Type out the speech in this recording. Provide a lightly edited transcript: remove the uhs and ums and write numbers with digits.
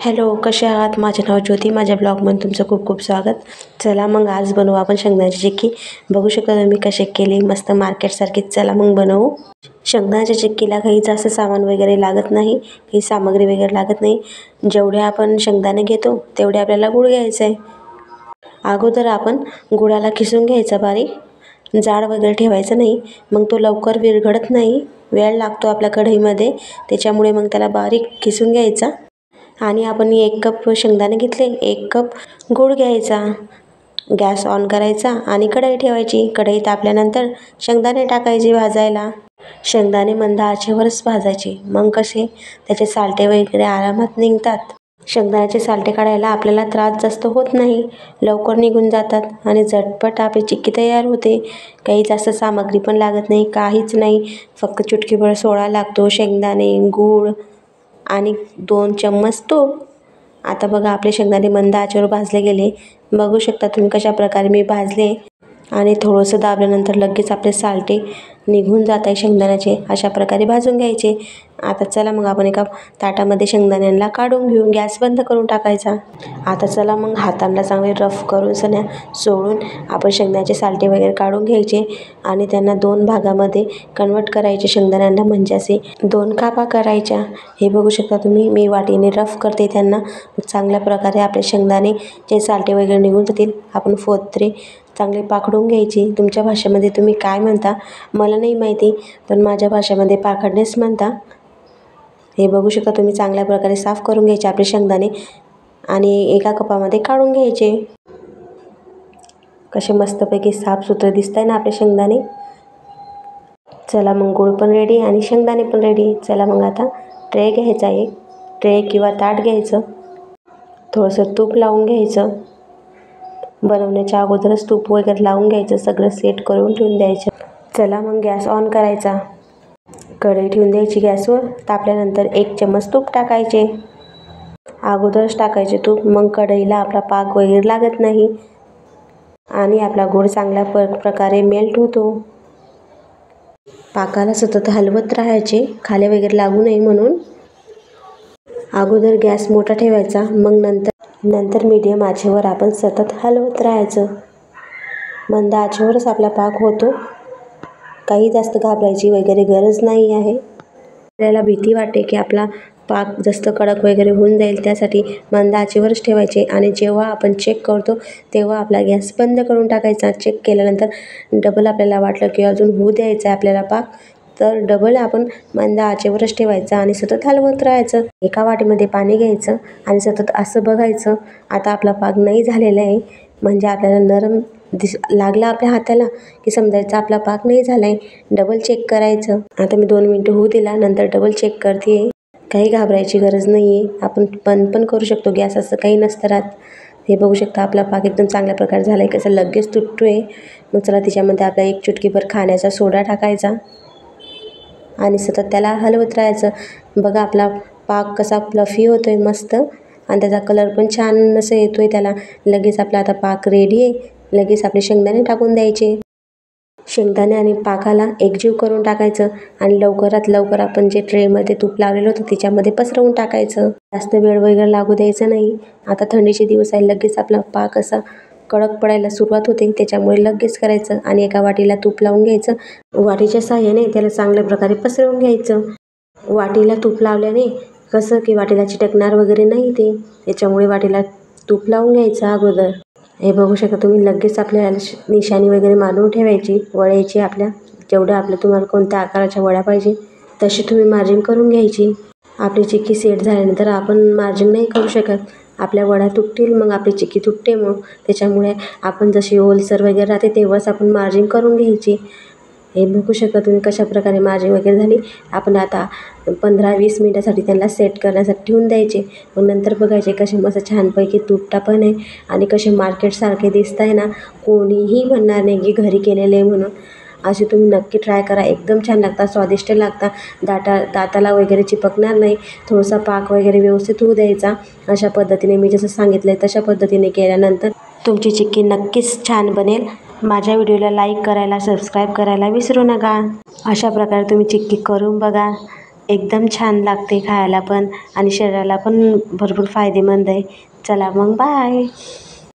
Hello, कसे आहात? माझे नाव ज्योती. माझ्या ब्लॉगमध्ये तुमचं खूप खूप स्वागत. चला मग आज बनवू आपण शेंगदाण्याची चिक्की. बघू शकता तुम्ही कशी केली, मस्त मार्केटसारखीच. चला मग बनवू. शेंगदाण्याच्या चिक्कीला काही जास्त सामान वगैरे लागत नाही, काही सामग्री वगैरे लागत नाही. जेवढे आपण शेंगदाणे घेतो तेवढे आपल्याला गूळ घ्यायचं आहे. अगोदर आपण गुळाला खिसून घ्यायचा बारीक, जाड वगैरे ठेवायचं नाही, मग तो लवकर विरघळत नाही, वेळ लागतो आपल्या कढईमध्ये. त्याच्यामुळे मग त्याला बारीक खिसून घ्यायचा. आणि आपण 1 कप शेंगदाणे घेतले, 1 कप गूळ घ्यायचा. गॅस ऑन करायचा आणि कढई ठेवायची. कढई तापल्यानंतर शेंगदाणे टाकायचे भाजायला. शेंगदाणे मंद आचेवरच भाजायचे, मग कसे त्याचे सालटे वगैरे आरामात निघतात. शेंगदाण्याचे सालटे काढायला आपल्याला त्रास जास्त होत नाही, लवकर निघून जातात आणि झटपट आपली चिक्की तयार होते. काही जास्त सामग्री पण लागत नाही, काहीच नाही. फक्त चुटकीभर सोडा लागतो, शेंगदाणे, गूळ आणि 2 चम्मच तूप. आता बघा आपले शेंगदाणे मंद आचेवर भाजले गेले. बघू शकता तुम्ही कशा प्रकारे मी भाजले. आणि थोडंसं दाबल्यानंतर लगेच आपले सालटे निघून जात आहे शेंगदाण्याचे. अशा प्रकारे भाजून घ्यायचे. आता चला मग आपण एका ताटामध्ये शेंगदाण्यांना काढून घेऊ. गॅस बंद करून टाकायचा. आता चला मग हातांना चांगले रफ करून सण्या सोडून आपण शेंगदाण्याचे सालटे वगैरे काढून घ्यायचे आणि त्यांना 2 भागामध्ये कन्वर्ट करायचे शेंगदाण्यांना, म्हणजे असे 2 कापा करायच्या. हे बघू शकता तुम्ही, मी वाटीने रफ करते त्यांना. चांगल्या प्रकारे आपले शेंगदाणे जे सालटे वगैरे निघून जातील. आपण फोत्रे चांगले पाखडून घ्यायचे. तुमच्या भाषेमध्ये तुम्ही काय म्हणता मला नाही माहिती, पण माझ्या भाषेमध्ये पाखडणेच म्हणता. हे बघू शकता तुम्ही, चांगल्या प्रकारे साफ करून घ्यायचे आपले शेंगदाणे आणि एका कपामध्ये काढून घ्यायचे. कसे मस्तपैकी साफसुथरे दिसत आहे ना आपले शेंगदाणे. चला मग गूळ पण रेडी आणि शेंगदाणे पण रेडी. चला मग आता ट्रे घ्यायचा, एक ट्रे किंवा ताट घ्यायचं. थोडंसं तूप लावून घ्यायचं. बनवण्याच्या अगोदरच तूप वगैरे लावून घ्यायचं, सगळं सेट करून ठेवून द्यायचं. चला मग गॅस ऑन करायचा. कढई ठेवून द्यायची गॅसवर. तापल्यानंतर 1 चम्मच तूप टाकायचे. अगोदरच टाकायचे तूप, मग कढईला आपला पाक वगैरे लागत नाही आणि आपला गूळ चांगल्या प्रकारे मेल्ट होतो. पाकाला सतत हलवत राहायचे, खाली वगैरे लागू नये म्हणून. अगोदर गॅस मोठा ठेवायचा, मग नंतर मीडियम आचेवर आपण सतत हलवत राहायचं. मंद आचेवरच आपला पाक होतो. काही जास्त घाबरायची वगैरे गरज नाही आहे. आपल्याला भीती वाटते की आपला पाक जास्त कडक वगैरे होऊन जाईल, त्यासाठी मंद आचेवरच ठेवायचे. आणि जेव्हा आपण चेक करतो तेव्हा आपला गॅस बंद करून टाकायचा. चेक केल्यानंतर डबल आपल्याला वाटलं की अजून होऊ द्यायचा आहे आपल्याला पाक, तर डबल आपण मंद आचेवरच ठेवायचं आणि सतत हलवत राहायचं. एका वाटीमध्ये पाणी घ्यायचं आणि सतत असं बघायचं. आता आपला पाक नाही झालेला आहे, म्हणजे आपल्याला नरम लागला आपल्या हाताला की समजायचं आपला पाक नाही झाला आहे. डबल चेक करायचं. आता मी 2 मिनटं होऊ दिला, नंतर डबल चेक करते. काही घाबरायची गरज नाही आहे. आपण बंद पण करू शकतो गॅस, असं काही नसतं राहत. हे बघू शकता आपला पाक एकदम चांगल्या प्रकारे झाला आहे, कसं लगेच तुटतो आहे. मग चला त्याच्यामध्ये आपला 1 चुटकीभर खाण्याचा सोडा टाकायचा आणि सतत त्याला हलवत राहायचं. बघा आपला पाक कसा फ्लफी होतो आहे मस्त, आणि त्याचा कलर पण छान असं येतो आहे त्याला. लगेच आपला आता पाक रेडी आहे. लगेच आपले शेंगदाणे टाकून द्यायचे. शेंगदाणे आणि पाकाला एकजीव करून टाकायचं आणि लवकरात लवकर आपण जे ट्रेमध्ये तूप लावलेलं होतं त्याच्यामध्ये पसरवून टाकायचं. जास्त वेळ वगैरे लागू द्यायचं नाही. आता थंडीचे दिवस आहे, लगेच आपला पाक असा कडक पडायला सुरुवात होते, त्याच्यामुळे लगेच करायचं. आणि एका वाटीला तूप लावून घ्यायचं. वाटीच्या साहाय्याने त्याला चांगल्या प्रकारे पसरवून घ्यायचं. वाटीला तूप लावल्याने कसं की वाटीला चिटकणार वगैरे नाही ते, त्याच्यामुळे वाटीला तूप लावून घ्यायचं अगोदर. हे बघू शकता तुम्ही, लगेच आपल्याला निशाणी वगैरे मारून ठेवायची वड्याची. आपल्या जेवढ्या तुम्हाला कोणत्या आकाराच्या वड्या पाहिजे तशी तुम्ही मार्जिंग करून घ्यायची. आपली चिक्की सेट झाल्यानंतर आपण मार्जिंग नाही करू शकत, आपल्या वड्या तुटतील, मग आपली चिक्की तुटते. मग त्याच्यामुळे आपण जशी ओलसर वगैरे राहते तेव्हाच आपण मार्जिंग करून घ्यायची. हे बघू शकता तुम्ही कशा प्रकारे मार्जिंग वगैरे झाली. आपण आता 15-20 मिनिटासाठी त्यांना सेट करण्यासाठी ठेवून द्यायचे. मग नंतर बघायचे कसे मस्त छानपैकी तुटता पण आहे आणि कसे मार्केटसारखे दिसत आहे ना. कोणीही म्हणणार नाही की घरी केलेले आहे म्हणून. असे तुम्ही नक्की ट्राय करा, एकदम छान लागतात, स्वादिष्ट लागतात. दाताला वगैरे चिपकणार नाही. थोडासा पाक वगैरे व्यवस्थित होऊ द्यायचा. अशा पद्धतीने मी जसं सांगितलं आहे तशा पद्धतीने केल्यानंतर तुमची चिक्की नक्कीच छान बनेल. माझ्या व्हिडिओला लाईक करायला, सबस्क्राईब करायला विसरू नका. अशा प्रकारे तुम्ही चिक्की करून बघा. एकदम छान लागते खायला पण आणि शरीराला पण भरपूर फायदेमंद आहे. चला मग बाय.